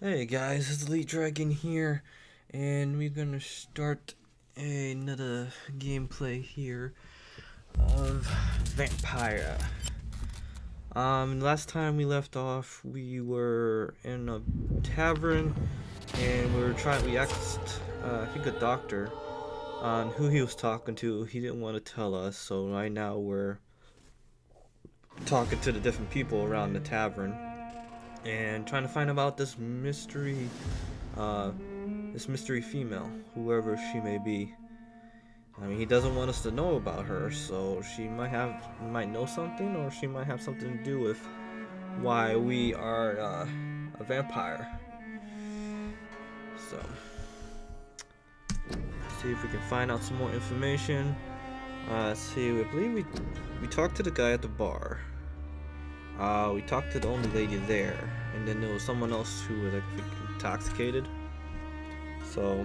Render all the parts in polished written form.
Hey guys, it's Elite Dragon here, and we're gonna start another gameplay here of Vampyr. Last time we left off, we were in a tavern, and we asked, I think a doctor, on who he was talking to. He didn't want to tell us, so right now we're talking to the different people around the tavern and trying to find about uh, this mystery female, whoever she may be. I mean, he doesn't want us to know about her, so she might know something, or she might have something to do with why we are a vampire. So, let's see if we can find out some more information. Let's see. I believe we talked to the guy at the bar. We talked to the only lady there, and then there was someone else who was, I think, intoxicated. So,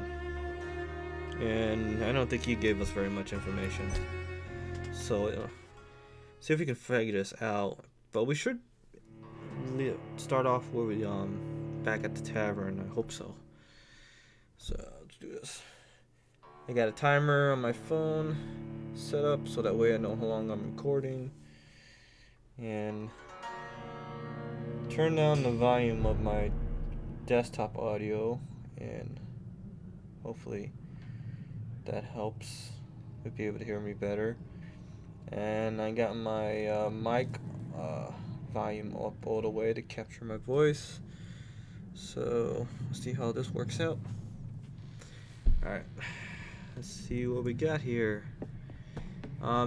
and I don't think he gave us very much information. So, see if we can figure this out. But we should start off where we back at the tavern. I hope so. So let's do this. I got a timer on my phone set up so that way I know how long I'm recording, and turn down the volume of my desktop audio, and hopefully that helps. You'll be able to hear me better. And I got my mic volume up all the way to capture my voice. So let's see how this works out. Alright, let's see what we got here.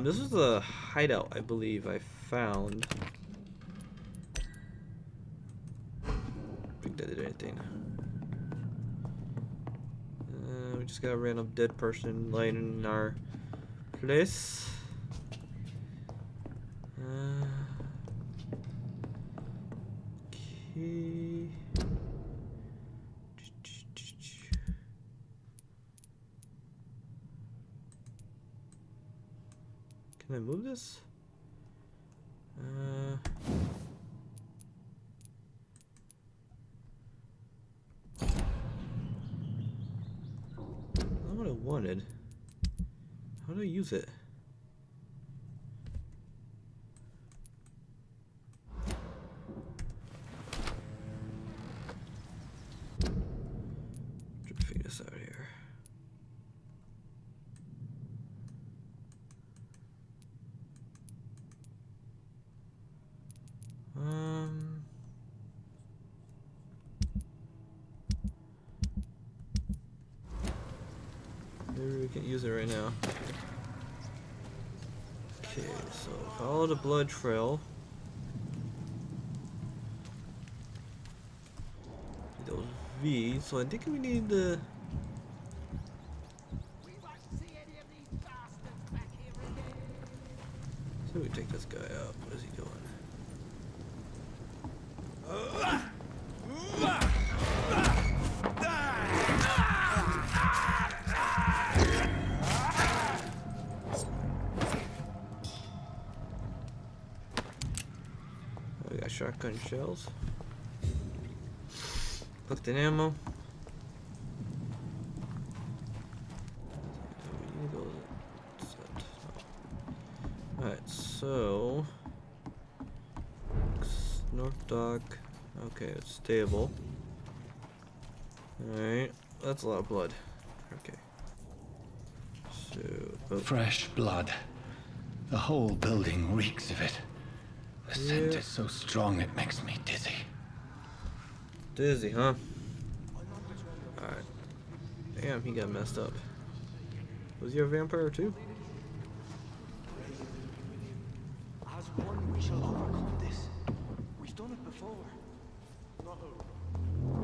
This is a hideout, I believe I found. I think that did anything. We just got a random dead person laying in our place. Okay. Can I move this? Not what I wanted. How do I use it? Try to figure this out here. Maybe we can't use it right now. Okay, so follow the blood trail. Those V, so I think we need the. So we take this guy out. What is he doing? We got shotgun shells. Hooked in ammo. Alright, so North Dock. Okay, it's stable. Alright, that's a lot of blood. Okay. So Fresh blood. The whole building reeks of it. The scent is so strong it makes me dizzy. Dizzy, huh? Alright. Damn, he got messed up. Was he a vampire too? As one, we shall overcome this. We've done it before. No.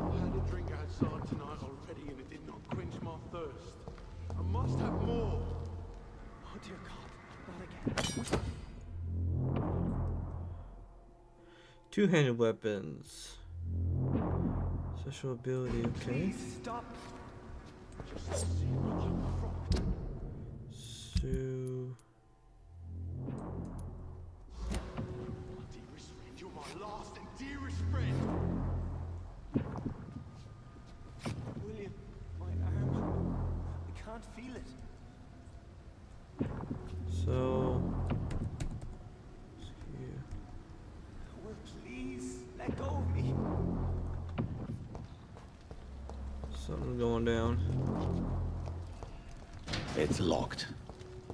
I had a drink outside tonight already and it did not quench my thirst. I must have more. Oh dear God, not again. Two-handed weapons. Special ability, okay. Please stop. So Dearest friend, you're my last and dearest friend. Something's going down. It's locked.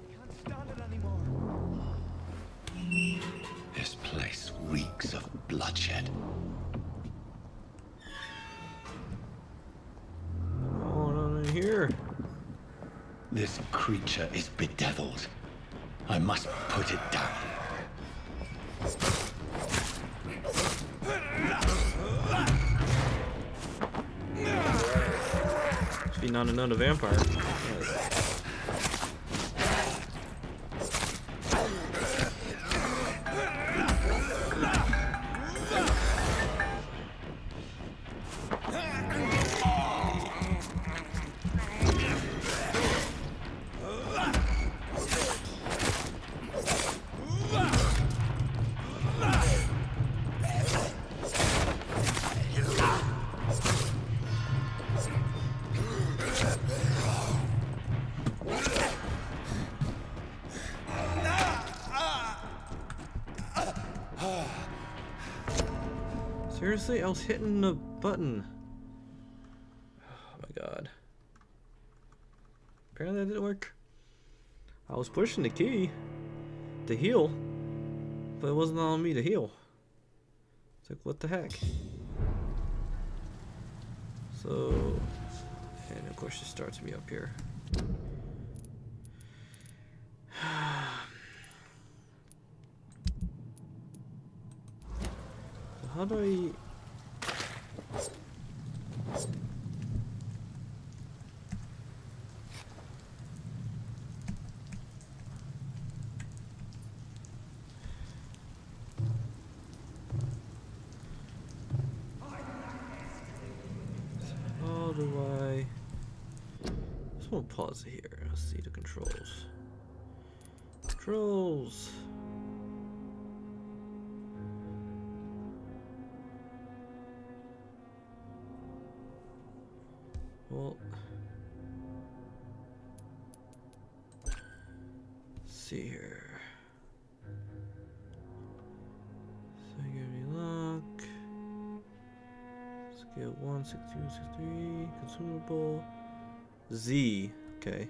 Can't stand it anymore. This place reeks of bloodshed. What's going on in here? This creature is bedeviled. I must put it down. Must be not another vampire. Yes. Seriously, I was hitting the button. Oh my god. Apparently that didn't work. I was pushing the key to heal, but it wasn't allowing me to heal. It's like, what the heck? So, and of course it starts me up here. How do I... How do I... Just want to pause here. Let's see the controls. Controls. Well, let's see here. Security lock. Scale 1, 62, 63. Consumable. Z. Okay.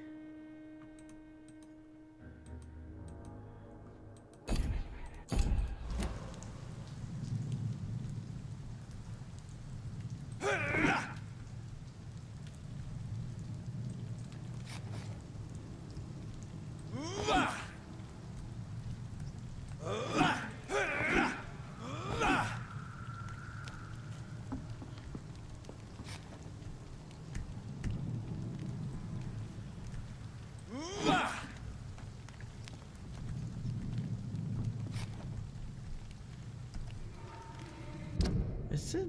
Is it?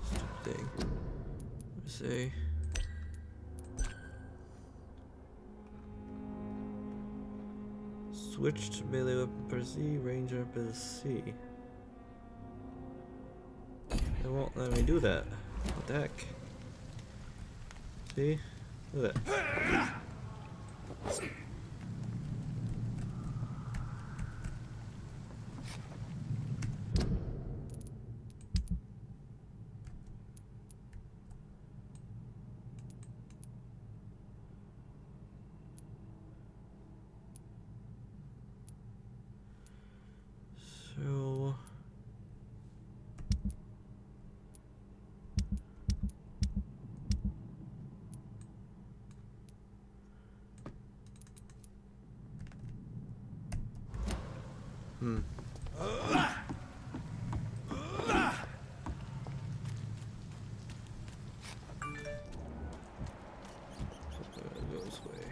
Stupid thing. Let me see. Switch to melee weapon per Z, ranger per C. It won't let me do that. What the heck? See? Look at that. So go this way.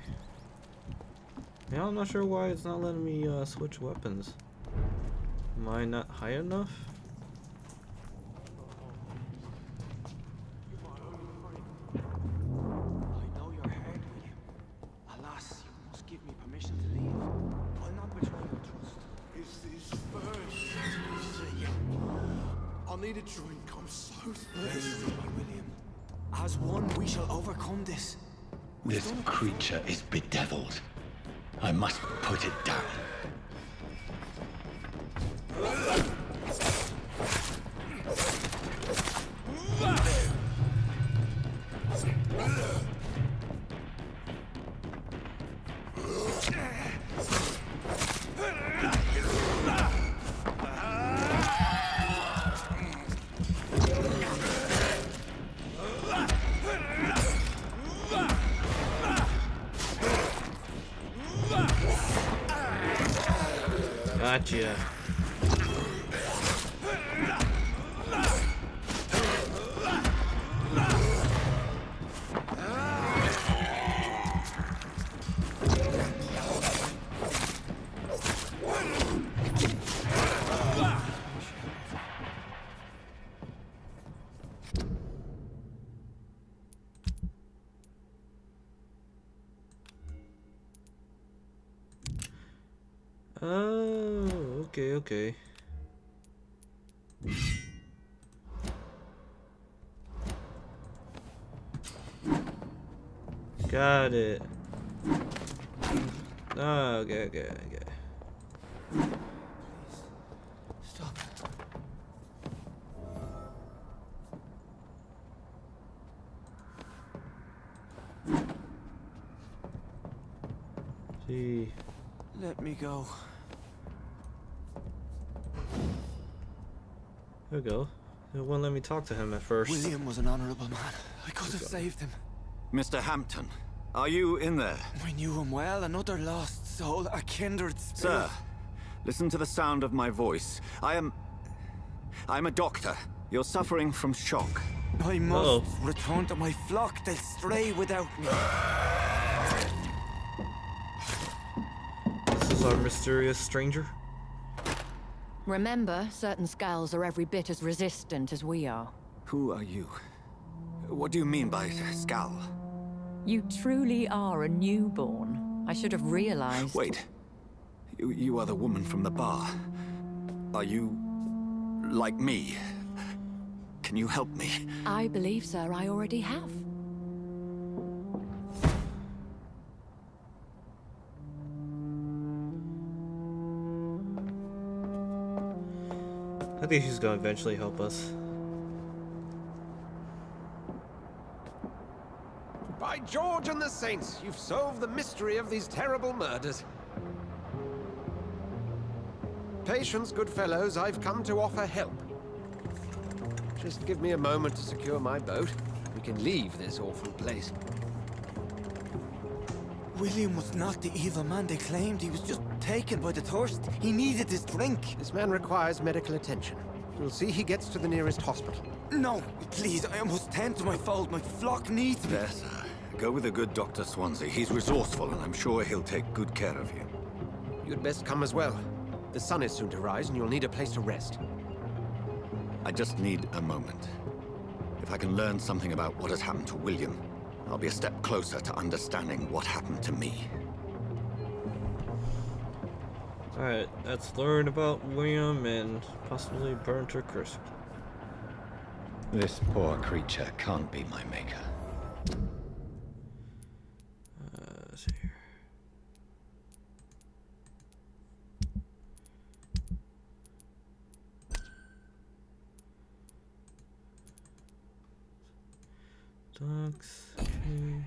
Yeah, I'm not sure why it's not letting me switch weapons. Am I not high enough? You're my only friend. I know you're hurt, William. Alas, you must give me permission to leave. I'll not betray your trust. Is this first? I need a drink. I'm so thirsty. William. As one, we shall overcome this. This creature is bedeviled. I must put it down. Gotcha. Oh, okay, okay. Got it. Oh, okay, okay, okay. Stop. See. Let me go. There we go. It wouldn't let me talk to him at first. William was an honorable man. I could have saved him. Mr. Hampton, are you in there? I knew him well, another lost soul, a kindred spirit. Sir, listen to the sound of my voice. I'm a doctor. You're suffering from shock. I must return to my flock. They'll stray without me. This is our mysterious stranger. Remember, certain skulls are every bit as resistant as we are. Who are you? What do you mean by Skal? You truly are a newborn. I should have realized. Wait. You are the woman from the bar. Are you like me? Can you help me? I believe, sir, I already have. I think she's gonna eventually help us. By George and the Saints, you've solved the mystery of these terrible murders. Patience, good fellows, I've come to offer help. Just give me a moment to secure my boat. We can leave this awful place. William was not the evil man they claimed. He was just taken by the thirst. He needed this drink. This man requires medical attention. We'll see he gets to the nearest hospital. No, please, I must tend to my fold. My flock needs me. There, sir. Go with the good Dr. Swansea. He's resourceful, and I'm sure he'll take good care of you. You'd best come as well. The sun is soon to rise, and you'll need a place to rest. I just need a moment. If I can learn something about what has happened to William, I'll be a step closer to understanding what happened to me. Alright, let's learn about William and possibly burn to a crisp. This poor creature can't be my maker. Let's see here. Ducks, okay.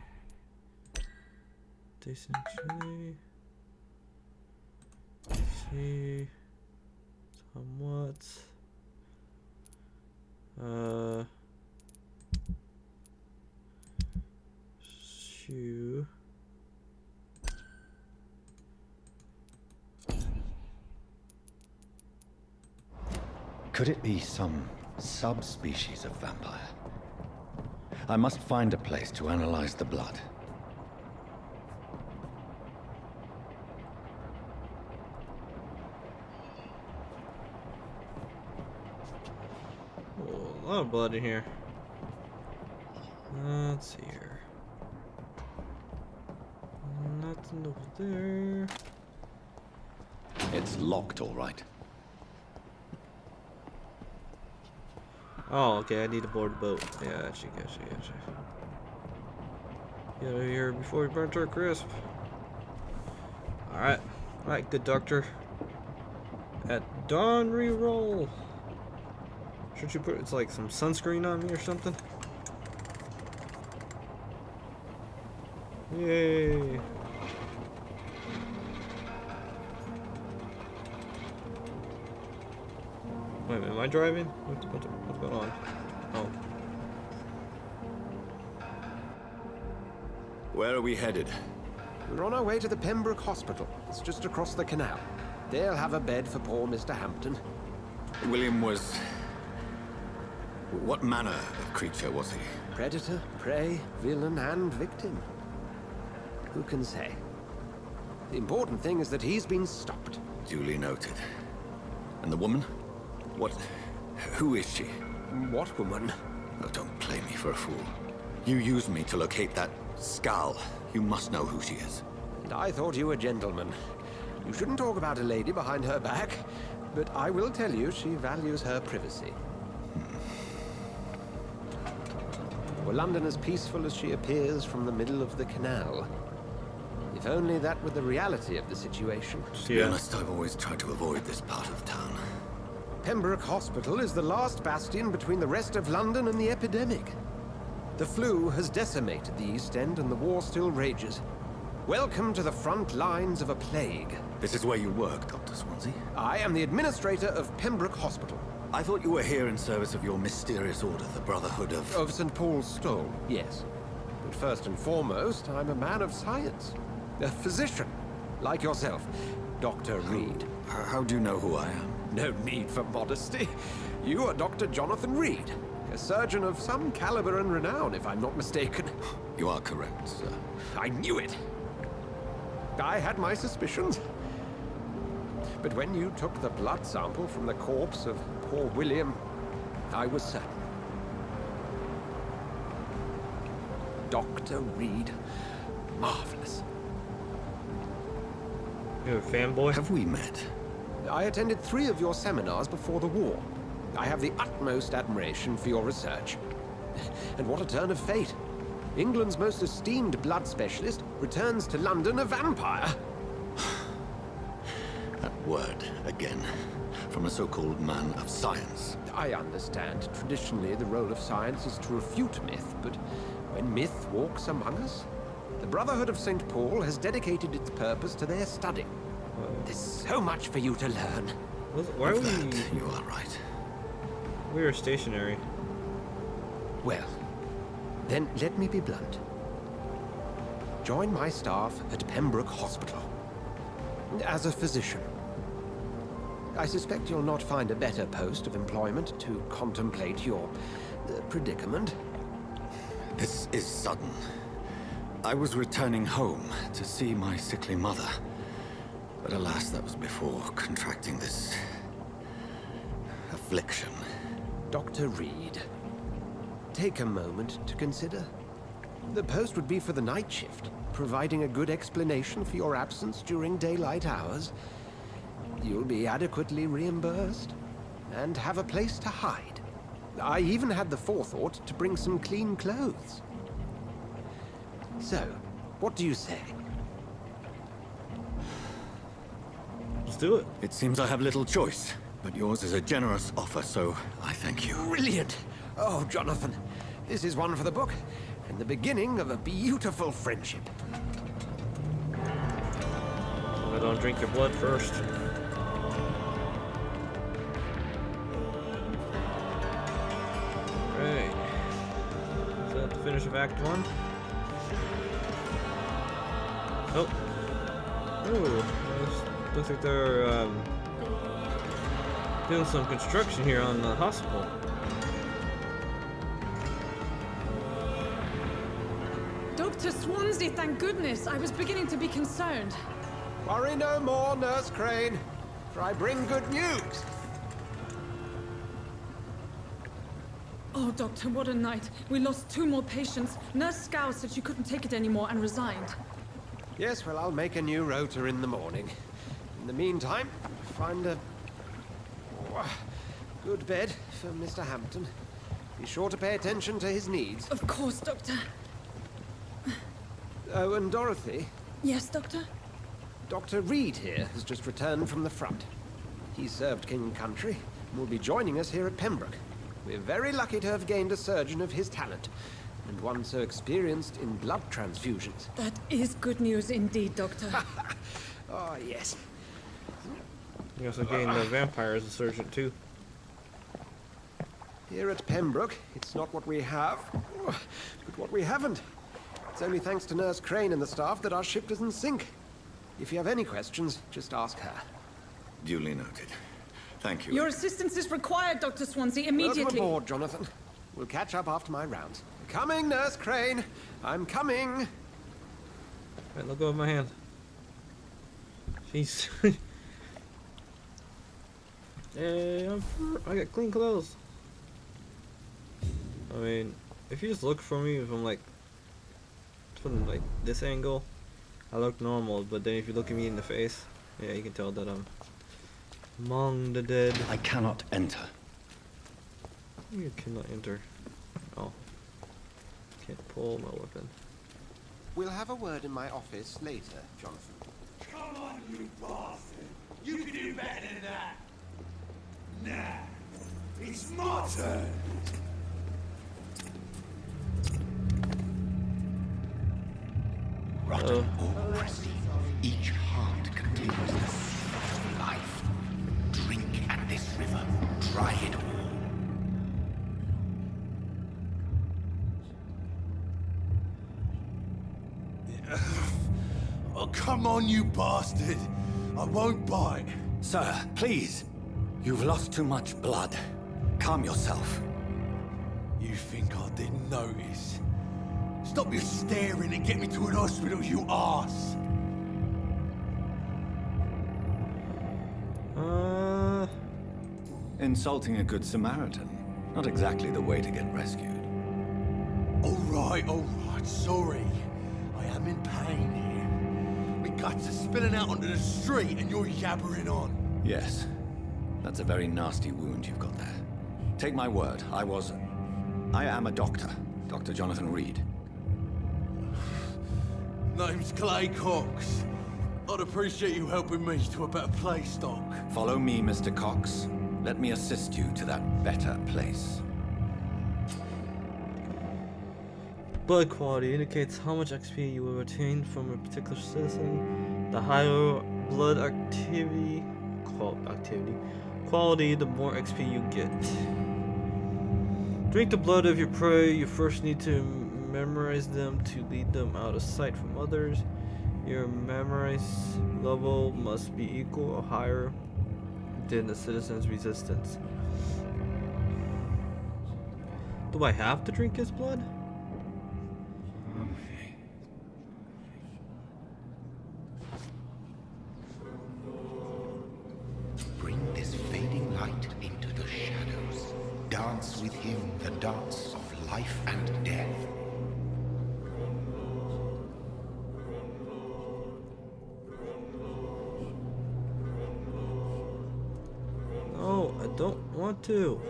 Decent chili. See. Somewhat. Shoe. Could it be some subspecies of vampire? I must find a place to analyze the blood. Oh, a lot of blood in here. Let's see here. Nothing over there. It's locked, all right. Oh, okay, I need to board the boat. Yeah, gotcha. Get out of here before we burn to a crisp. Alright. Alright, good doctor. At dawn reroll. Should you put it's like some sunscreen on me or something? Yay. Wait a minute, am I driving? What's going on? Oh. Where are we headed? We're on our way to the Pembroke Hospital. It's just across the canal. They'll have a bed for poor Mr. Hampton. William was... What manner of creature was he? Predator, prey, villain, and victim. Who can say? The important thing is that he's been stopped. Duly noted. And the woman? What... Who is she? What woman? Oh, don't play me for a fool. You used me to locate that skull. You must know who she is. And I thought you a gentleman. You shouldn't talk about a lady behind her back, but I will tell you she values her privacy. Were London as peaceful as she appears from the middle of the canal? If only that were the reality of the situation. To be honest, I've always tried to avoid this part of town. Pembroke Hospital is the last bastion between the rest of London and the epidemic. The flu has decimated the East End and the war still rages. Welcome to the front lines of a plague. This is where you work, Dr. Swansea? I am the administrator of Pembroke Hospital. I thought you were here in service of your mysterious order, the Brotherhood of... Of St. Paul's Stole, yes. But first and foremost, I'm a man of science. A physician, like yourself, Dr. Reed. How do you know who I am? No need for modesty. You are Dr. Jonathan Reed, a surgeon of some caliber and renown, if I'm not mistaken. You are correct, sir. I knew it. I had my suspicions. But when you took the blood sample from the corpse of poor William, I was certain. Dr. Reed. Marvelous. You're a fanboy? Have we met? I attended 3 of your seminars before the war. I have the utmost admiration for your research. And what a turn of fate. England's most esteemed blood specialist returns to London a vampire. That word, again. From a so-called man of science. I understand. Traditionally, the role of science is to refute myth, but when myth walks among us, the Brotherhood of St. Paul has dedicated its purpose to their study. There's so much for you to learn. Why are Of we... that, you are right. We are stationary. Well, then let me be blunt. Join my staff at Pembroke Hospital. As a physician. I suspect you'll not find a better post of employment to contemplate your predicament. This is sudden. I was returning home to see my sickly mother. But alas, that was before contracting this... affliction. Dr. Reed, take a moment to consider. The post would be for the night shift, providing a good explanation for your absence during daylight hours. You'll be adequately reimbursed, and have a place to hide. I even had the forethought to bring some clean clothes. So, what do you say? Let's do it. It seems I have little choice, but yours is a generous offer, so I thank you. Brilliant! Oh, Jonathan, this is one for the book, and the beginning of a beautiful friendship. I don't drink your blood first. Right. Is that the finish of Act 1? Oh. Ooh. Looks like they're doing some construction here on the hospital. Dr. Swansea, thank goodness. I was beginning to be concerned. Worry no more, Nurse Crane, for I bring good news. Oh, Doctor, what a night. We lost 2 more patients. Nurse Scow said she couldn't take it anymore and resigned. Yes, well, I'll make a new rota in the morning. In the meantime, find a good bed for Mr. Hampton. Be sure to pay attention to his needs. Of course, Doctor. Oh, and Dorothy, Yes, Doctor? Dr. Reed here has just returned from the front. He served King and Country and will be joining us here at Pembroke. We're very lucky to have gained a surgeon of his talent, and one so experienced in blood transfusions. That is good news indeed, Doctor. Oh, yes. You also gained the vampire as a surgeon too. Here at Pembroke, it's not what we have, but what we haven't. It's only thanks to Nurse Crane and the staff that our ship doesn't sink. If you have any questions, just ask her. Duly noted. Thank you. Your assistance is required, Dr. Swansea, immediately. Welcome aboard, Jonathan. We'll catch up after my rounds. Coming, Nurse Crane. I'm coming. Alright, let go of my hand. Jeez. Hey, I got clean clothes. I mean, if you just look for me from like this angle, I look normal. But then if you look at me in the face, yeah, you can tell that I'm among the dead. I cannot enter. You cannot enter. Oh, can't pull my weapon. We'll have a word in my office later, Jonathan. Come on, you bastard! You can do better than that! Nah, it's my turn! Rotten or pristine, each heart contains the seed of life. Drink at this river, try it all. Oh, come on, you bastard! I won't bite! Sir, please. You've lost too much blood. Calm yourself. You think I didn't notice? Stop your staring and get me to an hospital, you arse! Insulting a good Samaritan. Not exactly the way to get rescued. Alright, sorry. I am in pain here. My guts are spilling out onto the street and you're yabbering on. Yes. That's a very nasty wound you've got there. Take my word, I am a doctor. Dr. Jonathan Reed. Name's Clay Cox. I'd appreciate you helping me to a better place, Doc. Follow me, Mr. Cox. Let me assist you to that better place. Blood quality indicates how much XP you will retain from a particular citizen. The higher blood quality, the more XP you get. Drink the blood of your prey. You first need to memorize them to lead them out of sight from others. Your memorize level must be equal or higher than the citizen's resistance. Do I have to drink his blood? Bring this fading light into the shadows. Dance with him the dance of life and death. No, I don't want to.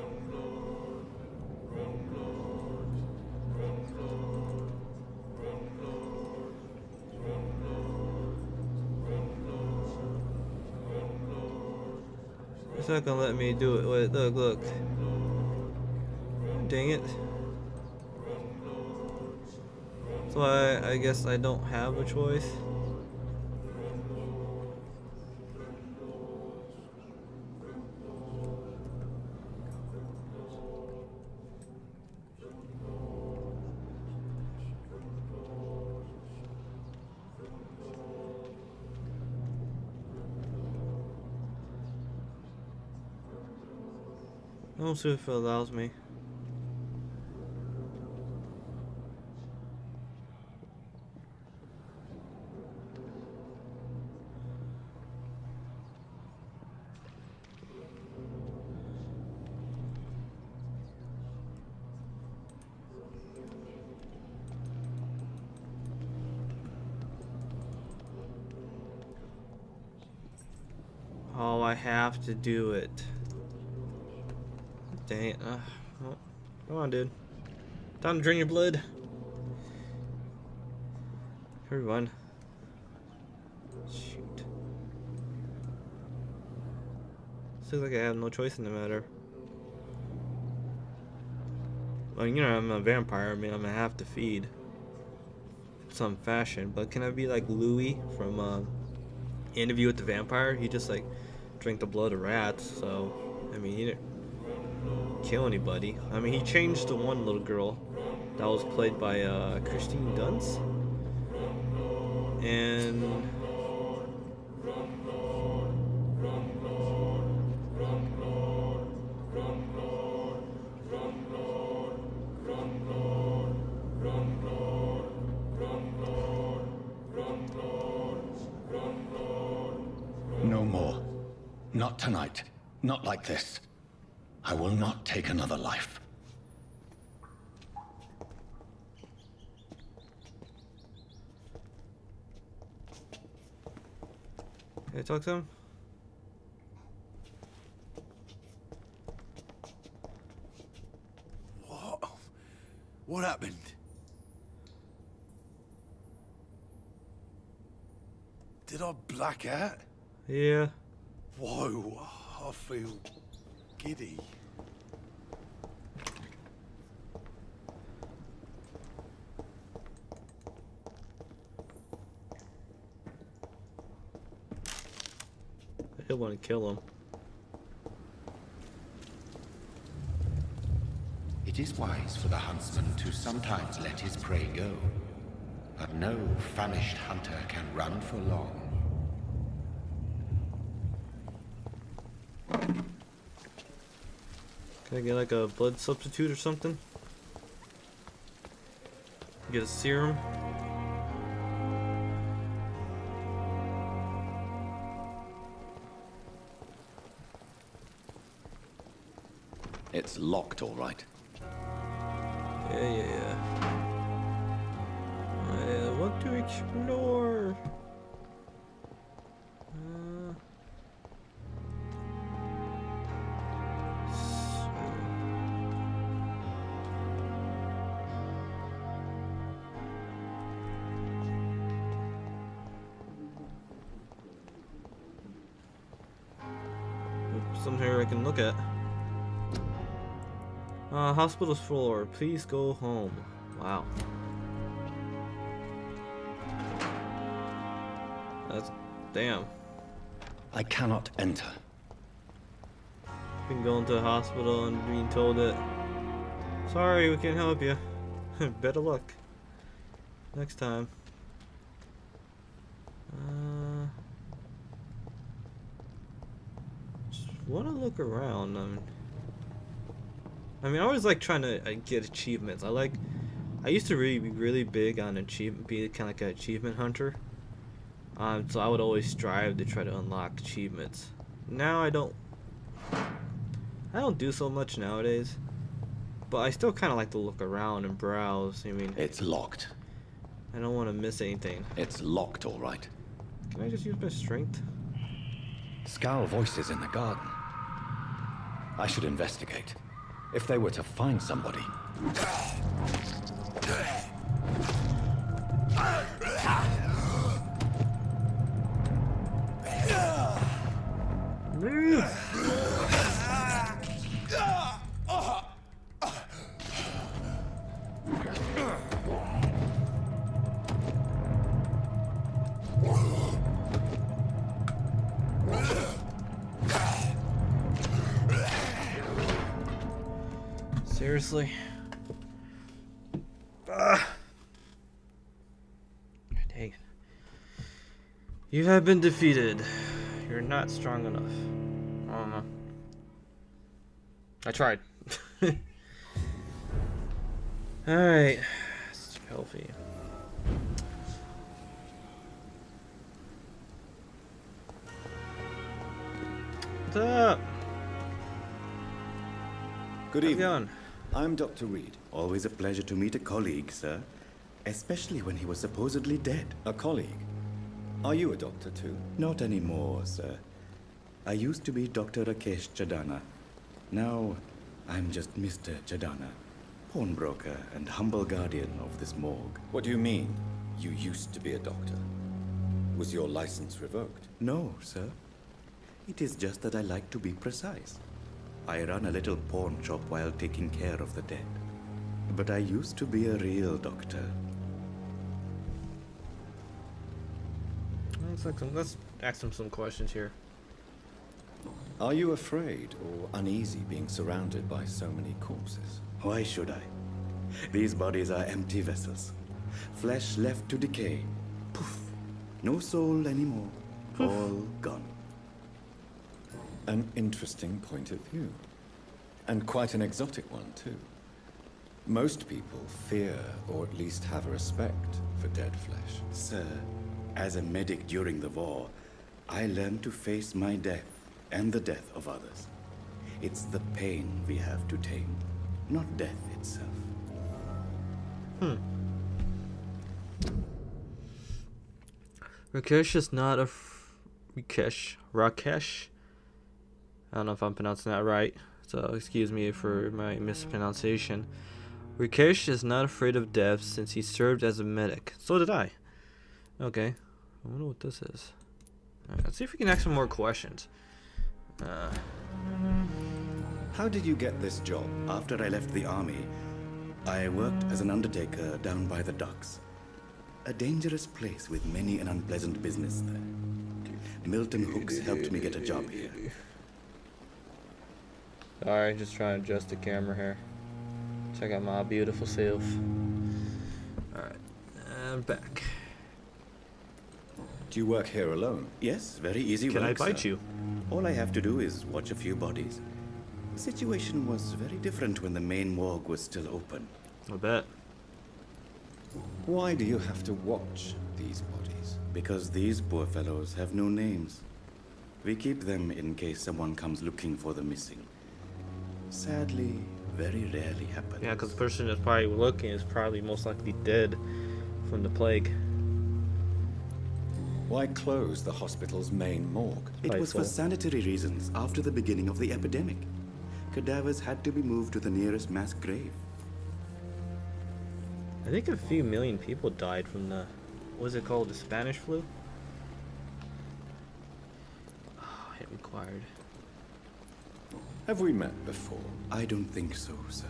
It's not gonna let me do it. Wait, look. Dang it. So I guess I don't have a choice. I'll see if it allows me. Oh, I have to do it. Dang it. Well, come on, dude. Time to drain your blood. Everyone. Shoot. Looks like I have no choice in the matter. Well, you know, I'm a vampire. I mean, I'm gonna have to feed. Some fashion. But can I be like Louis from Interview with the Vampire? He just like drank the blood of rats. So, I mean, he didn't kill anybody. I mean, he changed the one little girl that was played by Christine Dunst, and Not tonight. Not like this. I will not take another life. Can I talk to him? What? What happened? Did I black out? Yeah. Whoa, I feel giddy. I want to kill him. It is wise for the huntsman to sometimes let his prey go, but no famished hunter can run for long. Can I get like a blood substitute or something? Get a serum? It's locked, all right. Yeah. I want to explore. Some here I can look at. Hospital floor. Please go home. Wow. That's... damn. I cannot enter. Been going to the hospital and being told that... sorry, we can't help you. Better luck. Next time. Just want to look around. I mean, I always like trying to get achievements. I used to be really big on achievement, be kind of like an achievement hunter. So I would always strive to try to unlock achievements. Now I don't do so much nowadays. But I still kind of like to look around and browse. I mean, It's locked. I don't want to miss anything. It's locked, all right. Can I just use my strength? Scowl voices in the garden. I should investigate. If they were to find somebody. Seriously? Dang it. You have been defeated. You're not strong enough. I don't know. I tried. Alright. It's healthy. What's up? Good How's it evening. going? I'm Dr. Reed. Always a pleasure to meet a colleague, sir. Especially when he was supposedly dead. A colleague? Are you a doctor too? Not anymore, sir. I used to be Dr. Rakesh Chadana. Now, I'm just Mr. Chadana, pawnbroker and humble guardian of this morgue. What do you mean? You used to be a doctor. Was your license revoked? No, sir. It is just that I like to be precise. I run a little pawn shop while taking care of the dead. But I used to be a real doctor. Let's ask him some questions here. Are you afraid or uneasy being surrounded by so many corpses? Why should I? These bodies are empty vessels. Flesh left to decay. Poof. No soul anymore. All gone. An interesting point of view. And quite an exotic one, too. Most people fear, or at least have a respect, for dead flesh. Sir, as a medic during the war, I learned to face my death and the death of others. It's the pain we have to tame, not death itself. Rakesh is not a Rakesh. I don't know if I'm pronouncing that right, so excuse me for my mispronunciation. Rakesh is not afraid of death since he served as a medic. So did I. Okay, I wonder what this is. Alright, let's see if we can ask some more questions. How did you get this job? After I left the army, I worked as an undertaker down by the docks. A dangerous place with many an unpleasant business there. Milton Hooks helped me get a job here. Sorry, just trying to adjust the camera here. Check out my beautiful self. Alright, and back. Do you work here alone? Yes, very easy Can work, I bite sir. you? All I have to do is watch a few bodies. The situation was very different when the main morgue was still open. I bet. Why do you have to watch these bodies? Because these poor fellows have no names. We keep them in case someone comes looking for the missing. Sadly, very rarely happens. Yeah, because the person that's probably looking is probably most likely dead from the plague. Why close the hospital's main morgue? It was for Rightful. sanitary reasons after the beginning of the epidemic. Cadavers had to be moved to the nearest mass grave. I think a few million people died from the, what was it called, the Spanish flu? Oh, hit required. Have we met before? I don't think so, sir.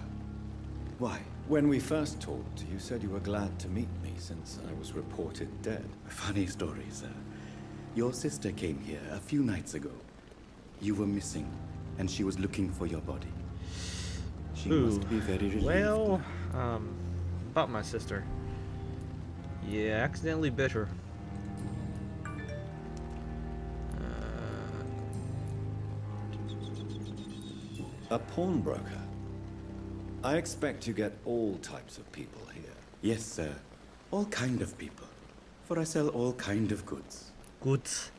Why? When we first talked, you said you were glad to meet me since I was reported dead. A funny story, sir. Your sister came here a few nights ago. You were missing, and she was looking for your body. She must be very relieved. Well, about my sister. Yeah, accidentally bit her. A pawnbroker? I expect you get all types of people here. Yes, sir. All kind of people. For I sell all kind of goods. Goods.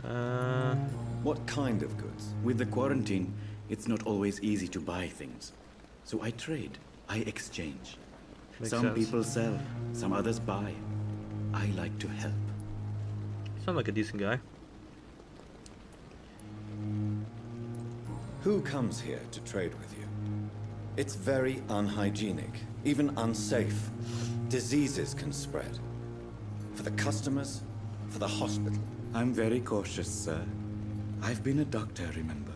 What kind of goods? With the quarantine, it's not always easy to buy things. So I trade. I exchange. Makes Some sense. people sell, some others buy. I like to help. Sound like a decent guy. Who comes here to trade with you? It's very unhygienic, even unsafe. Diseases can spread. For the customers, for the hospital. I'm very cautious, sir. I've been a doctor, remember?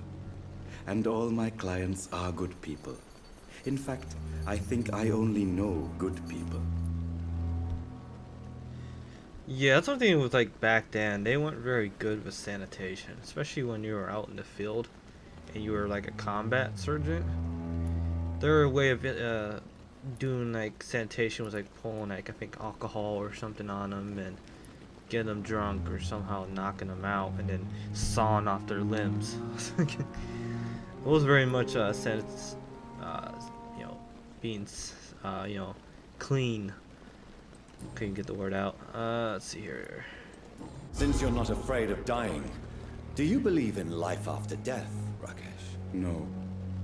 And all my clients are good people. In fact, I think I only know good people. Yeah, that's one thing with like back then. They weren't very good with sanitation, especially when you were out in the field and you were like a combat surgeon. Their way of doing like sanitation was like pulling like I think alcohol or something on them and getting them drunk or somehow knocking them out and then sawing off their limbs. It was very much you know, being you know, clean. Couldn't get the word out. Let's see here. Since you're not afraid of dying, do you believe in life after death, Rakesh? No.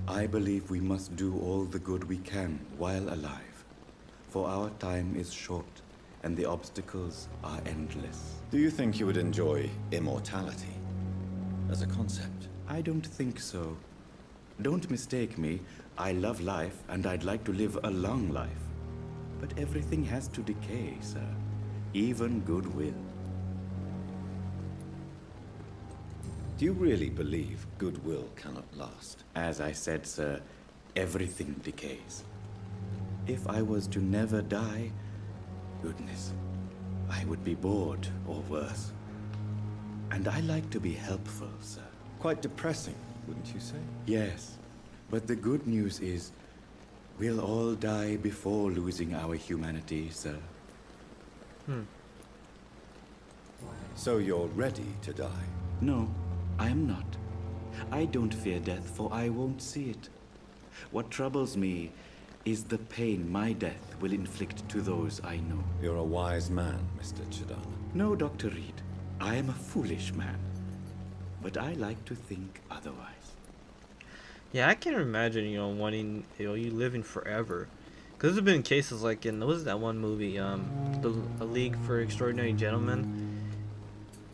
I believe we must do all the good we can while alive. For our time is short, and the obstacles are endless. Do you think you would enjoy immortality as a concept? I don't think so. Don't mistake me. I love life, and I'd like to live a long life. But everything has to decay, sir. Even goodwill. Do you really believe goodwill cannot last? As I said, sir, everything decays. If I was to never die, goodness, I would be bored or worse. And I like to be helpful, sir. Quite depressing, wouldn't you say? Yes, but the good news is we'll all die before losing our humanity, sir. So you're ready to die? No, I am not. I don't fear death, for I won't see it. What troubles me is the pain my death will inflict to those I know. You're a wise man, Mr. Chidana. No, Dr. Reed. I am a foolish man. but I like to think otherwise. Yeah, I can't imagine, wanting, you living forever. Because there's been cases like in, what was that one movie, A League for Extraordinary Gentlemen?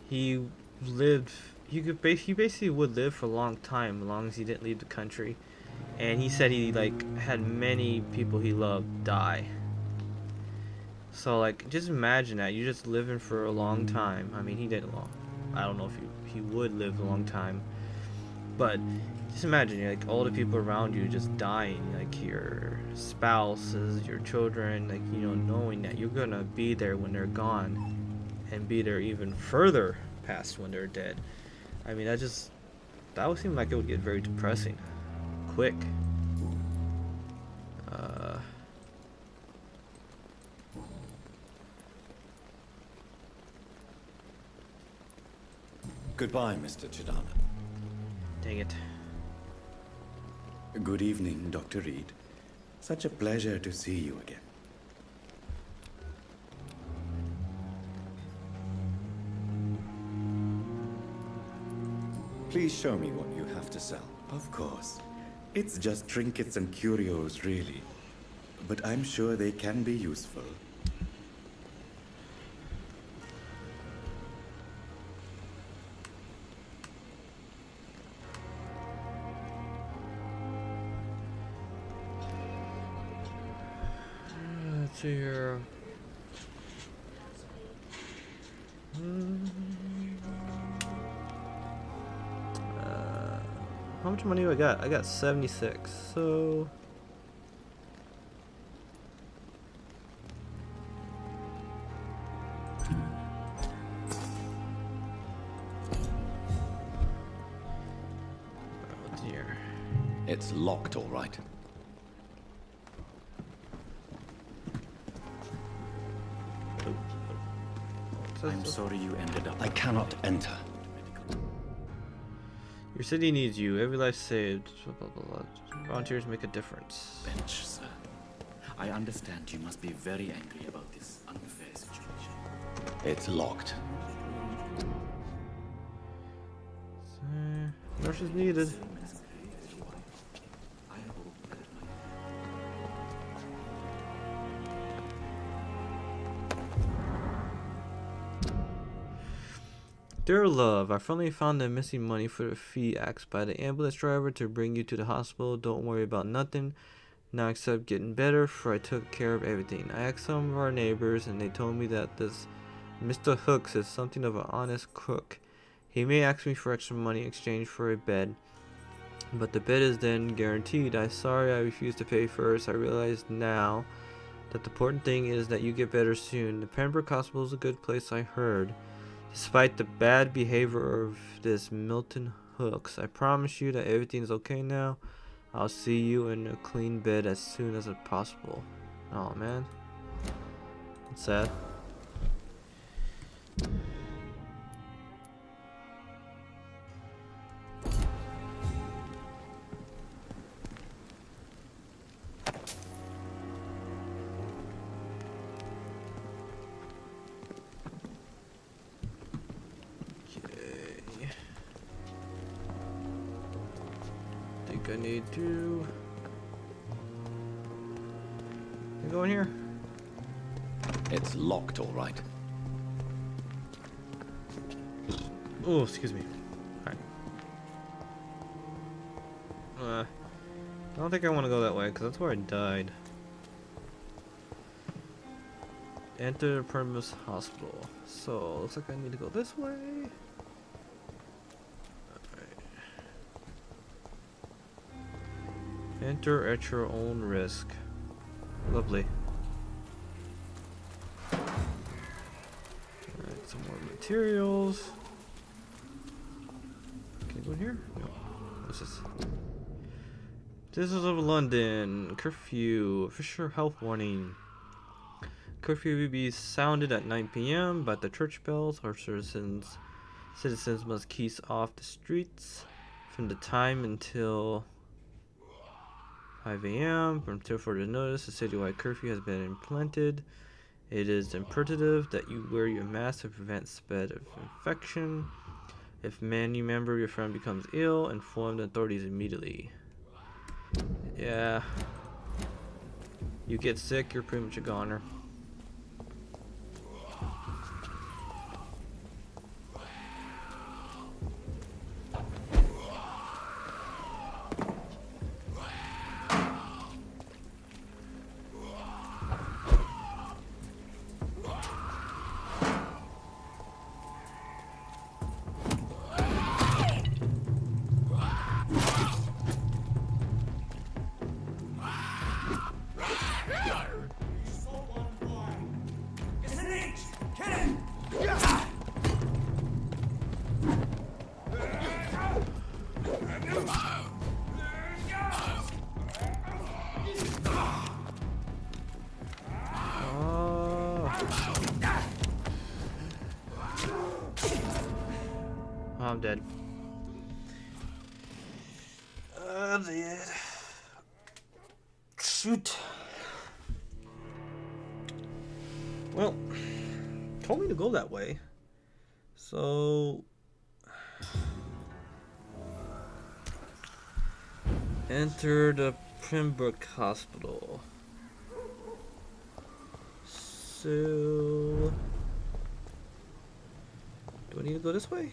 He lived, he basically would live for a long time, as long as he didn't leave the country. And he said he, like, had many people he loved die. So, like, just imagine that. You're just living for a long time. I mean, he didn't long. I don't know if he would live a long time. But just imagine, like, all the people around you just dying. Like, your spouses, your children. Like, knowing that you're gonna be there when they're gone. And be there even further past when they're dead. I mean, that would seem like it would get very depressing. Quick. Goodbye, Mr. Chidana. Dang it. Good evening, Dr. Reed. Such a pleasure to see you again. Please show me what you have to sell. Of course. It's just trinkets and curios, really. But I'm sure they can be useful. Let's see here. How much money do I got? I got 76, so... Oh dear. It's locked, all right. I'm sorry you ended up... I cannot enter. Your city needs you. Every life saved. Blah, blah, blah. Volunteers make a difference. Bench, sir. I understand you must be very angry about this unfair situation. It's locked. Nurses needed. Dear love, I finally found the missing money for the fee asked by the ambulance driver to bring you to the hospital. Don't worry about nothing. Now except getting better, for I took care of everything. I asked some of our neighbors and they told me that this Mr. Hooks is something of an honest crook. He may ask me for extra money in exchange for a bed, but the bed is then guaranteed. I'm sorry I refused to pay first. I realize now that the important thing is that you get better soon. The Pembroke Hospital is a good place, I heard. Despite the bad behavior of this Milton Hooks, I promise you that everything's okay now. I'll see you in a clean bed as soon as possible. Oh man, that's sad. I need to go in here. It's locked, all right. Oh, excuse me. Alright. I don't think I want to go that way because that's where I died. Enter the Primus Hospital. So looks like I need to go this way. Enter at your own risk. Lovely. Alright, some more materials. Can I go in here? No. What's this? Citizens of London. Curfew. Official health warning. Curfew will be sounded at 9 p.m. but the church bells. Our citizens must keep off the streets from the time until 5 a.m. Until further notice, a citywide curfew has been implemented. It is imperative that you wear your mask to prevent spread of infection. If any member of your friend becomes ill, inform the authorities immediately. Yeah. You get sick, you're pretty much a goner. I'm dead. I'm dead. Shoot. Well, told me to go that way. So enter the Pembroke Hospital. So do I need to go this way?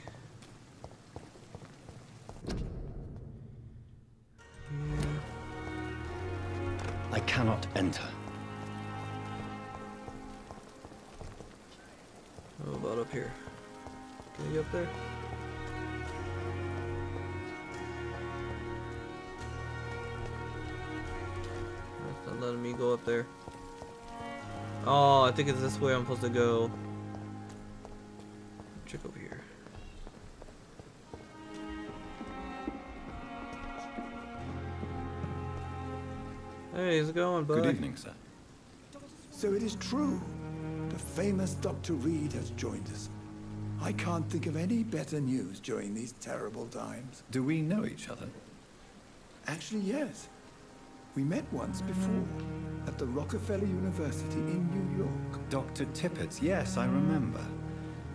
I cannot enter. What about up here? Can you get up there? That's not letting me go up there. Oh, I think it's this way I'm supposed to go. Check over here. Hey, how's it going, bud? Good evening, sir. So it is true. The famous Dr. Reed has joined us. I can't think of any better news during these terrible times. Do we know each other? Actually, yes. We met once before at the Rockefeller University in New York. Dr. Tippett's, yes, I remember.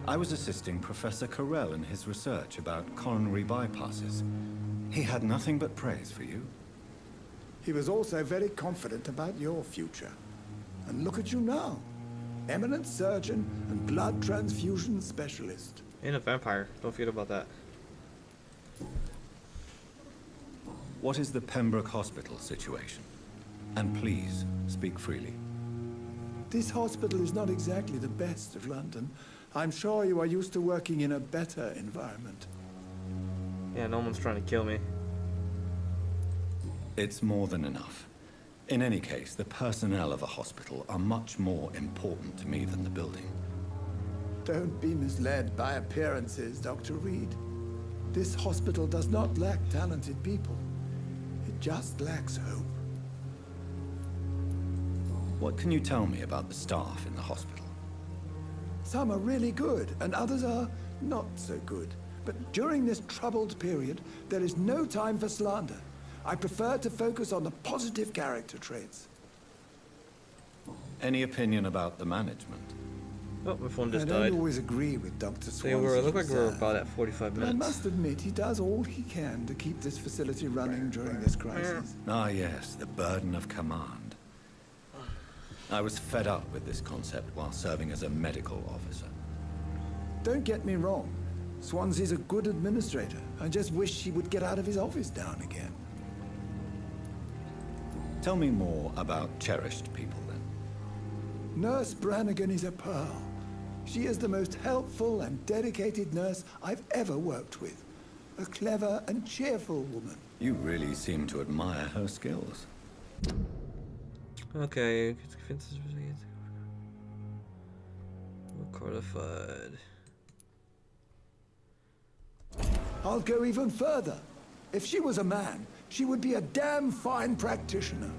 I was assisting Professor Carell in his research about coronary bypasses. He had nothing but praise for you. He was also very confident about your future. And look at you now. Eminent surgeon and blood transfusion specialist. And a vampire. Don't forget about that. What is the Pembroke Hospital situation? And please, speak freely. This hospital is not exactly the best of London. I'm sure you are used to working in a better environment. Yeah, no one's trying to kill me. It's more than enough. In any case, the personnel of a hospital are much more important to me than the building. Don't be misled by appearances, Dr. Reed. This hospital does not lack talented people. It just lacks hope. What can you tell me about the staff in the hospital? Some are really good, and others are not so good. But during this troubled period, there is no time for slander. I prefer to focus on the positive character traits. Any opinion about the management? Oh, my phone I just don't died. always agree with Dr. Swanson's They were. It looked like we were reserve, about at 45 but I minutes. must admit, he does all he can to keep this facility running during this crisis. Ah, yes, the burden of command. I was fed up with this concept while serving as a medical officer. Don't get me wrong. Swansea's a good administrator. I just wish he would get out of his office now and again. Tell me more about cherished people, then. Nurse Brannigan is a pearl. She is the most helpful and dedicated nurse I've ever worked with. A clever and cheerful woman. You really seem to admire her skills. Okay. Codified. I'll go even further. If she was a man, she would be a damn fine practitioner.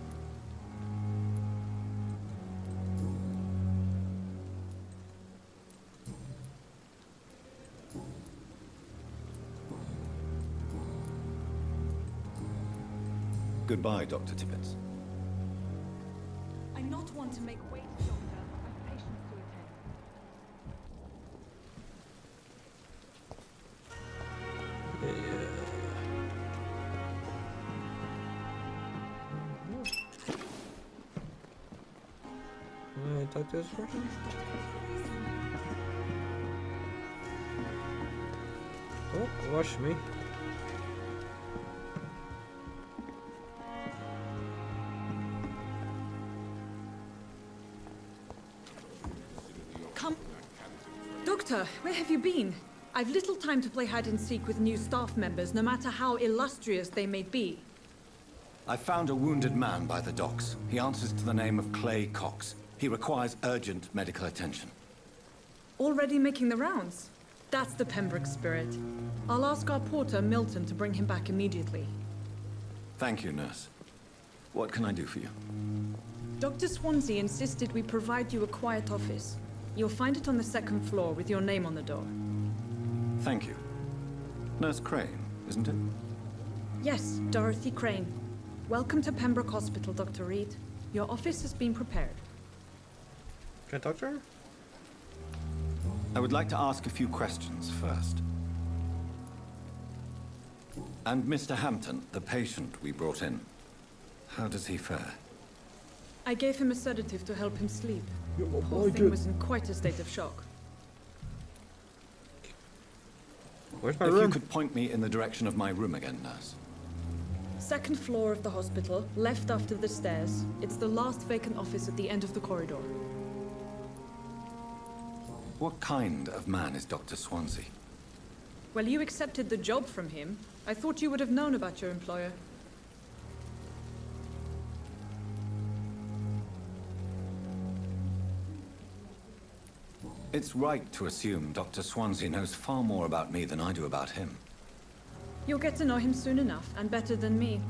Goodbye, Dr. Tippett. I not want to make wait longer. I've patients to attend. I talk to this person? Oh, watch me. Come. Doctor, where have you been? I've little time to play hide and seek with new staff members, no matter how illustrious they may be. I found a wounded man by the docks. He answers to the name of Clay Cox. He requires urgent medical attention. Already making the rounds? That's the Pembroke spirit. I'll ask our porter, Milton, to bring him back immediately. Thank you, nurse. What can I do for you? Dr. Swansea insisted we provide you a quiet office. You'll find it on the second floor with your name on the door. Thank you. Nurse Crane, isn't it? Yes, Dorothy Crane. Welcome to Pembroke Hospital, Dr. Reed. Your office has been prepared. Can I talk to her? I would like to ask a few questions first. And Mr. Hampton, the patient we brought in, how does he fare? I gave him a sedative to help him sleep. Yo, The boy, poor thing dude. was in quite a state of shock. Where's my If room? you could point me in the direction of my room again, nurse. Second floor of the hospital, left after the stairs. It's the last vacant office at the end of the corridor. What kind of man is Dr. Swansea? Well, you accepted the job from him. I thought you would have known about your employer. It's right to assume Dr. Swansea knows far more about me than I do about him. You'll get to know him soon enough, and better than me.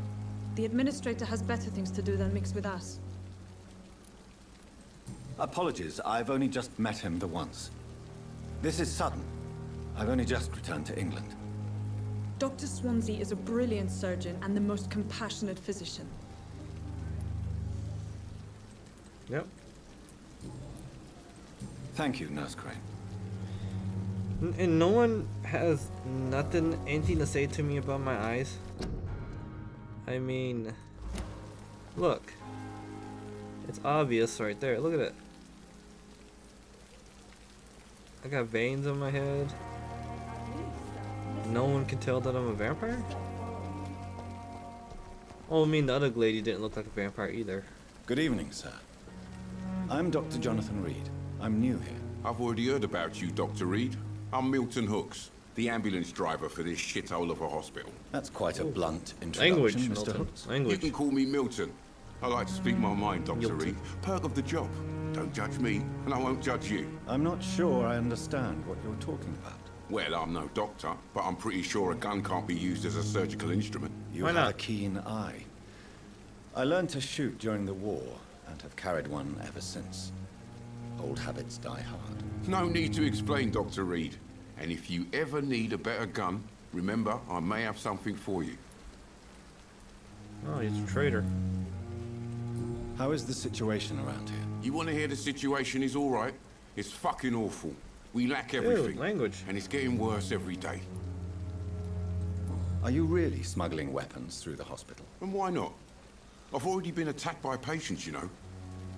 The administrator has better things to do than mix with us. Apologies, I've only just met him the once. This is sudden. I've only just returned to England. Dr. Swansea is a brilliant surgeon and the most compassionate physician. Yep. Thank you, Nurse Crane. And no one has anything to say to me about my eyes. I mean, look. It's obvious right there. Look at it. I got veins on my head. No one can tell that I'm a vampire? Oh, I mean, the other lady didn't look like a vampire either. Good evening, sir. I'm Dr. Jonathan Reed. I'm new here. I've already heard about you, Dr. Reed. I'm Milton Hooks, the ambulance driver for this shithole of a hospital. That's quite a blunt Language, introduction, Mr. Milton. Hooks. You Language. can call me Milton. I like to speak my mind, Dr. Milton. Reed. Perk of the job. Don't judge me, and I won't judge you. I'm not sure I understand what you're talking about. Well, I'm no doctor, but I'm pretty sure a gun can't be used as a surgical instrument. You Why have not? a keen eye. I learned to shoot during the war, and have carried one ever since. Old habits die hard. No need to explain, Dr. Reed. And if you ever need a better gun, remember, I may have something for you. Oh, he's a traitor. How is the situation around here? You want to hear the situation is all right? It's fucking awful. We lack everything. Language. And it's getting worse every day. Are you really smuggling weapons through the hospital? And why not? I've already been attacked by patients, you know.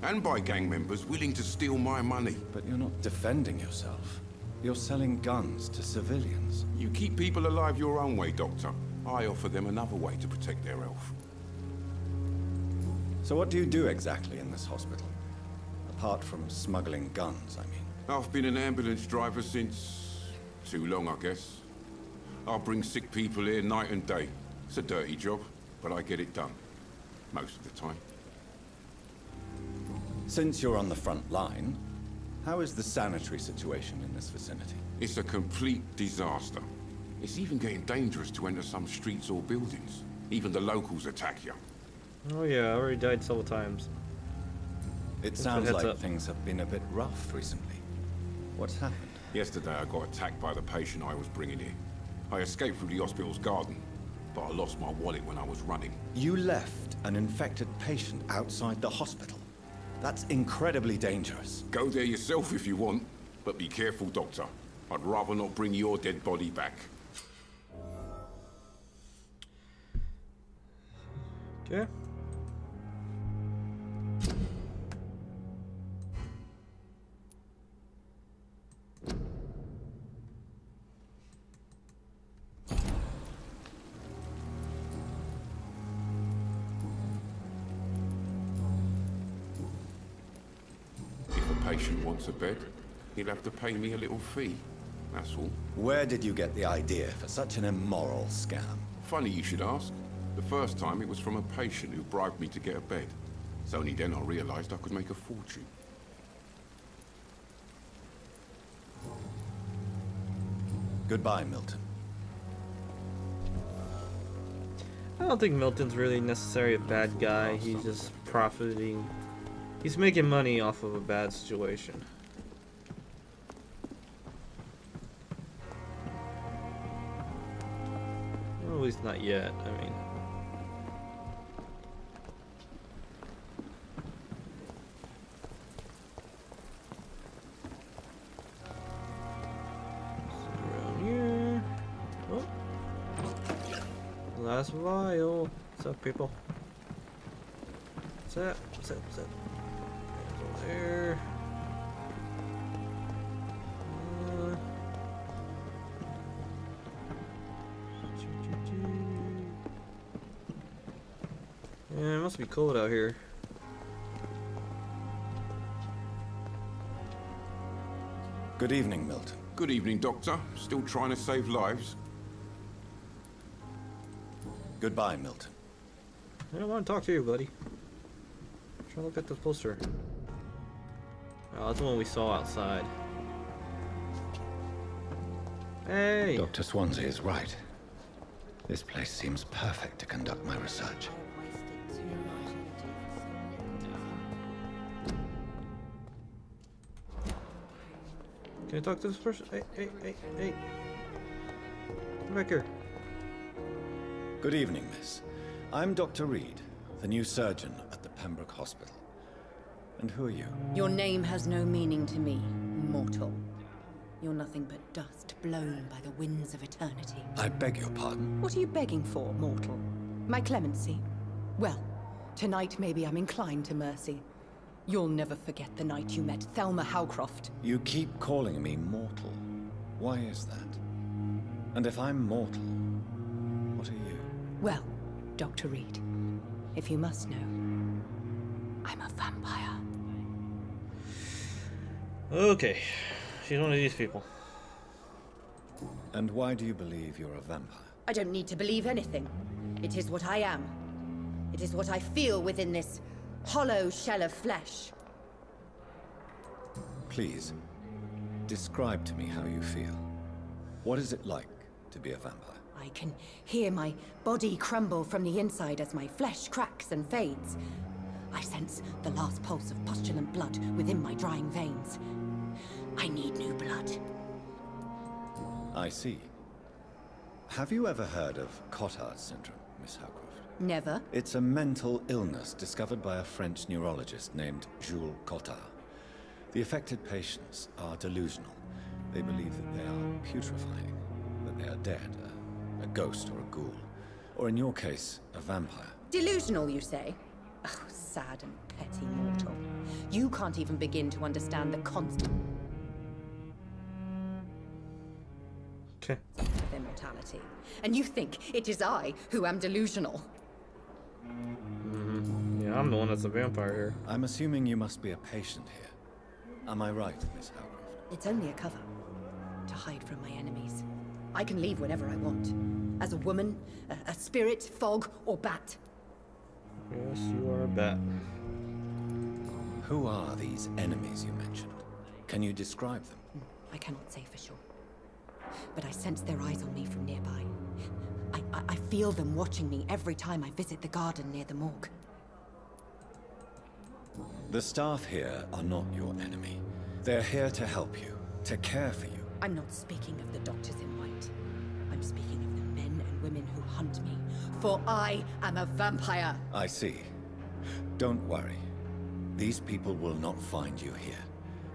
And by gang members willing to steal my money. But you're not defending yourself. You're selling guns to civilians. You keep people alive your own way, Doctor. I offer them another way to protect their health. So what do you do exactly in this hospital? Apart from smuggling guns, I mean. I've been an ambulance driver since... too long, I guess. I bring sick people here night and day. It's a dirty job, but I get it done. Most of the time. Since you're on the front line, how is the sanitary situation in this vicinity? It's a complete disaster. It's even getting dangerous to enter some streets or buildings. Even the locals attack you. Oh yeah, I already died several times. It a sounds heads like up. things have been a bit rough recently. What's happened? Yesterday I got attacked by the patient I was bringing here. I escaped through the hospital's garden, but I lost my wallet when I was running. You left an infected patient outside the hospital. That's incredibly dangerous. Go there yourself if you want, but be careful, Doctor. I'd rather not bring your dead body back. Okay. patient wants a bed, he'll have to pay me a little fee. That's all. Where did you get the idea for such an immoral scam? Funny you should ask. The first time it was from a patient who bribed me to get a bed. It's only then I realized I could make a fortune. Goodbye, Milton. I don't think Milton's really necessarily a bad guy. He's just profiting. He's making money off of a bad situation. Well, at least not yet. I mean. Around here. Oh. Last vial. What's up, people? What's that? What's that? What's that? Over there. Yeah, it must be cold out here. Good evening, Milton. Good evening, Doctor. Still trying to save lives? Goodbye, Milton. I don't want to talk to you, buddy. I'm trying to look at this poster. Oh, that's the one we saw outside. Hey! Dr. Swansea is right. This place seems perfect to conduct my research. Can I talk to this person? Hey. Come back here. Good evening, miss. I'm Dr. Reed, the new surgeon at the Pembroke Hospital. And who are you? Your name has no meaning to me, mortal. You're nothing but dust blown by the winds of eternity. I beg your pardon? What are you begging for, mortal? My clemency? Well, tonight maybe I'm inclined to mercy. You'll never forget the night you met Thelma Howcroft. You keep calling me mortal. Why is that? And if I'm mortal, what are you? Well, Dr. Reed, if you must know, I'm a vampire. Okay. She's one of these people. And why do you believe you're a vampire? I don't need to believe anything. It is what I am. It is what I feel within this hollow shell of flesh. Please, describe to me how you feel. What is it like to be a vampire? I can hear my body crumble from the inside as my flesh cracks and fades. I sense the last pulse of postulant blood within my drying veins. I need new blood. I see. Have you ever heard of Cotard syndrome, Miss Howcroft? Never. It's a mental illness discovered by a French neurologist named Jules Cotard. The affected patients are delusional. They believe that they are putrefying, that they are dead, a ghost or a ghoul, or in your case, a vampire. Delusional, you say? Oh, sad and petty mortal. You can't even begin to understand the constant of immortality. And you think it is I who am delusional? Yeah, I'm the one that's a vampire here. I'm assuming you must be a patient here. Am I right, Miss Howcroft? It's only a cover. To hide from my enemies. I can leave whenever I want. As a woman, a spirit, fog, or bat. Yes, you are a bat. Who are these enemies you mentioned? Can you describe them? I cannot say for sure. But I sense their eyes on me from nearby. I feel them watching me every time I visit the garden near the morgue. The staff here are not your enemy. They're here to help you, to care for you. I'm not speaking of the doctors in white. I'm speaking of the men and women who hunt me. For I am a vampire. I see. Don't worry. These people will not find you here.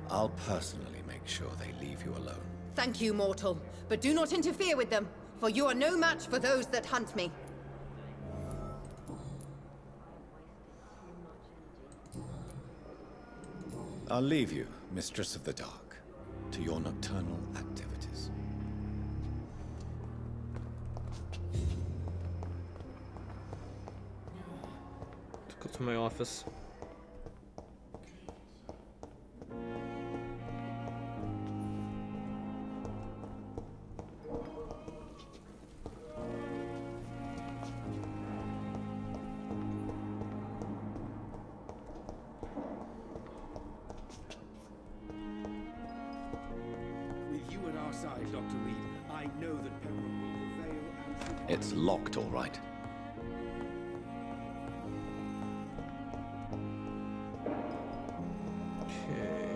I'll personally make sure they leave you alone. Thank you, mortal. But do not interfere with them, for you are no match for those that hunt me. I'll leave you, Mistress of the Dark, to your nocturnal activities. Let's go to my office. inside, Dr. Reed. I know that Pembroke will prevail and... It's locked, all right. Okay.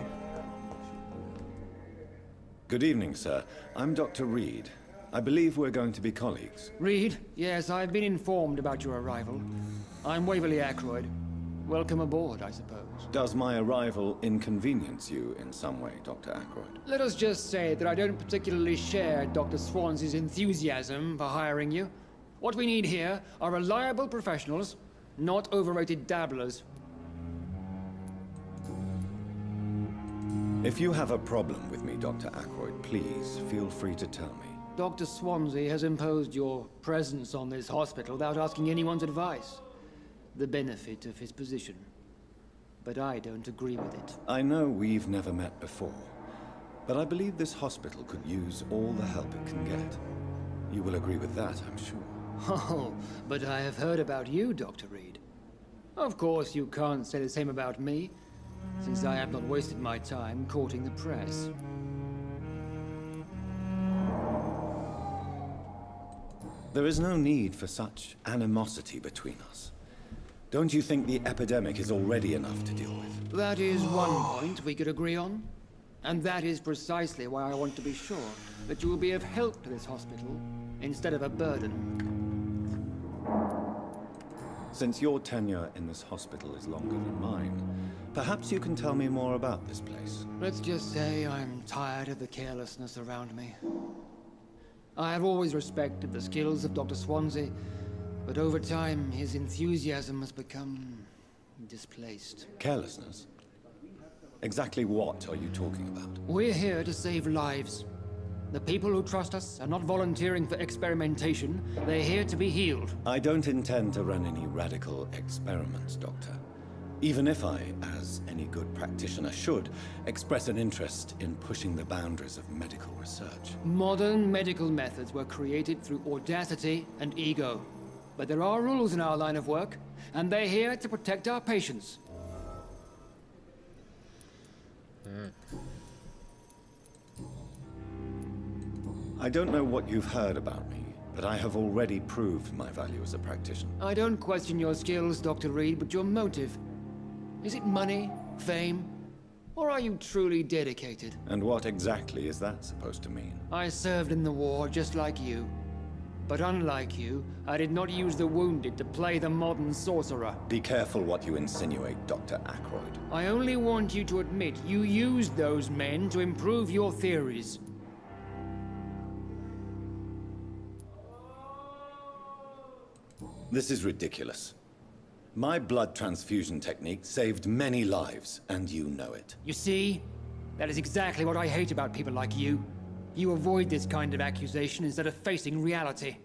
Good evening, sir. I'm Dr. Reed. I believe we're going to be colleagues. Reed? Yes, I've been informed about your arrival. I'm Waverly Ackroyd. Welcome aboard, I suppose. Does my arrival inconvenience you in some way, Dr. Ackroyd? Let us just say that I don't particularly share Dr. Swansea's enthusiasm for hiring you. What we need here are reliable professionals, not overrated dabblers. If you have a problem with me, Dr. Ackroyd, please feel free to tell me. Dr. Swansea has imposed your presence on this hospital without asking anyone's advice. The benefit of his position. But I don't agree with it. I know we've never met before, but I believe this hospital could use all the help it can get. You will agree with that, I'm sure. Oh, but I have heard about you, Dr. Reed. Of course, you can't say the same about me, since I have not wasted my time courting the press. There is no need for such animosity between us. Don't you think the epidemic is already enough to deal with? That is one point we could agree on. And that is precisely why I want to be sure that you will be of help to this hospital, instead of a burden. Since your tenure in this hospital is longer than mine, perhaps you can tell me more about this place. Let's just say I'm tired of the carelessness around me. I have always respected the skills of Dr. Swansea, but over time, his enthusiasm has become displaced. Carelessness? Exactly what are you talking about? We're here to save lives. The people who trust us are not volunteering for experimentation. They're here to be healed. I don't intend to run any radical experiments, Doctor. Even if I, as any good practitioner should, express an interest in pushing the boundaries of medical research. Modern medical methods were created through audacity and ego. But there are rules in our line of work, and they're here to protect our patients. I don't know what you've heard about me, but I have already proved my value as a practitioner. I don't question your skills, Dr. Reed, but your motive. Is it money, fame, or are you truly dedicated? And what exactly is that supposed to mean? I served in the war just like you. But unlike you, I did not use the wounded to play the modern sorcerer. Be careful what you insinuate, Dr. Ackroyd. I only want you to admit you used those men to improve your theories. This is ridiculous. My blood transfusion technique saved many lives, and you know it. You see? That is exactly what I hate about people like you. You avoid this kind of accusation instead of facing reality.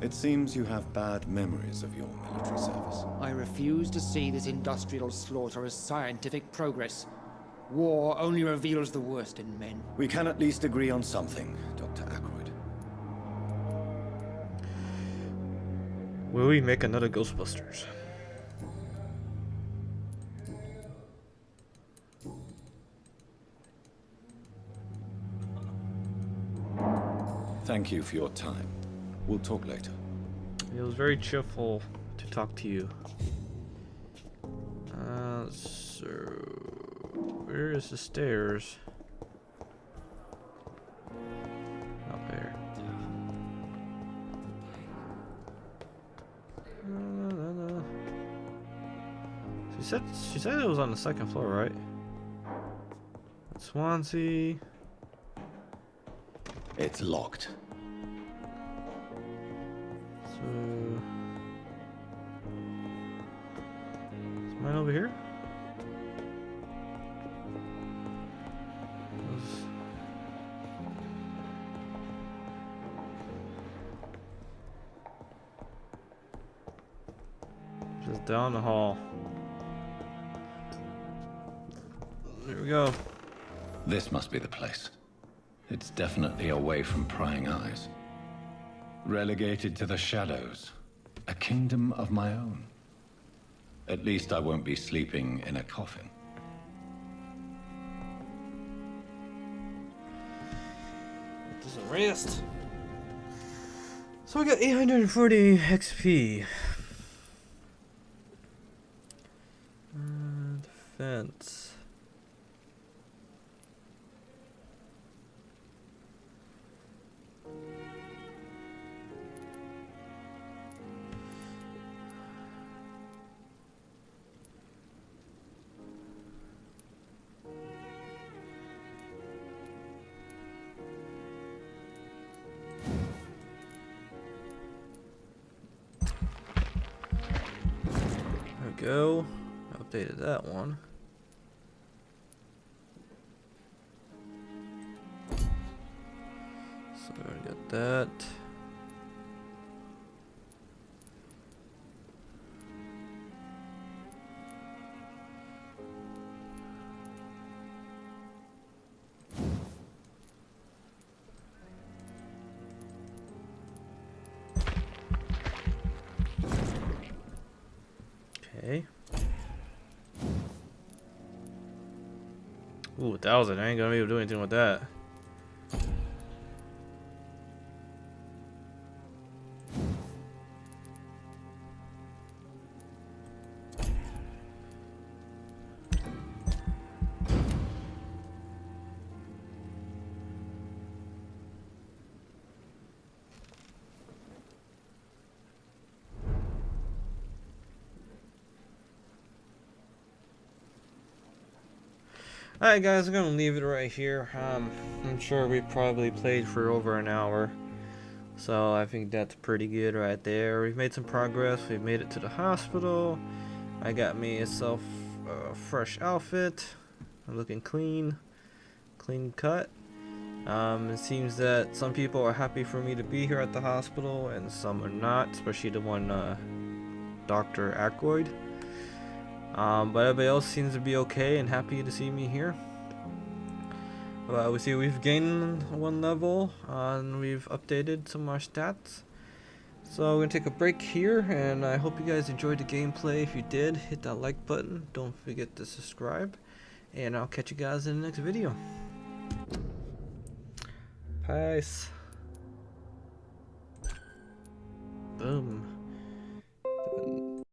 It seems you have bad memories of your military service. I refuse to see this industrial slaughter as scientific progress. War only reveals the worst in men. We can at least agree on something, Dr. Ackroyd. Will we make another Ghostbusters? Thank you for your time. We'll talk later. It was very cheerful to talk to you. So where is the stairs? Up there. She said it was on the second floor, right? Swansea. It's locked. So is mine over here? Just down the hall. There we go. This must be the place. It's definitely away from prying eyes. Relegated to the shadows. A kingdom of my own. At least I won't be sleeping in a coffin. rest. So we got 840 XP. Defense. There we go. Updated that one. So we already got that. Okay. Ooh, 1,000. I ain't gonna be able to do anything with that. Alright guys, I'm gonna leave it right here. I'm sure we probably played for over an hour. So I think that's pretty good right there. We've made some progress. We've made it to the hospital. I got me myself a fresh outfit. I'm looking clean cut. It seems that some people are happy for me to be here at the hospital and some are not, especially the one Dr. Aykroyd. But everybody else seems to be okay and happy to see me here. We see we've gained 1 level and we've updated some of our stats. So we're gonna take a break here, and I hope you guys enjoyed the gameplay. If you did, hit that like button. Don't forget to subscribe, and I'll catch you guys in the next video. Peace.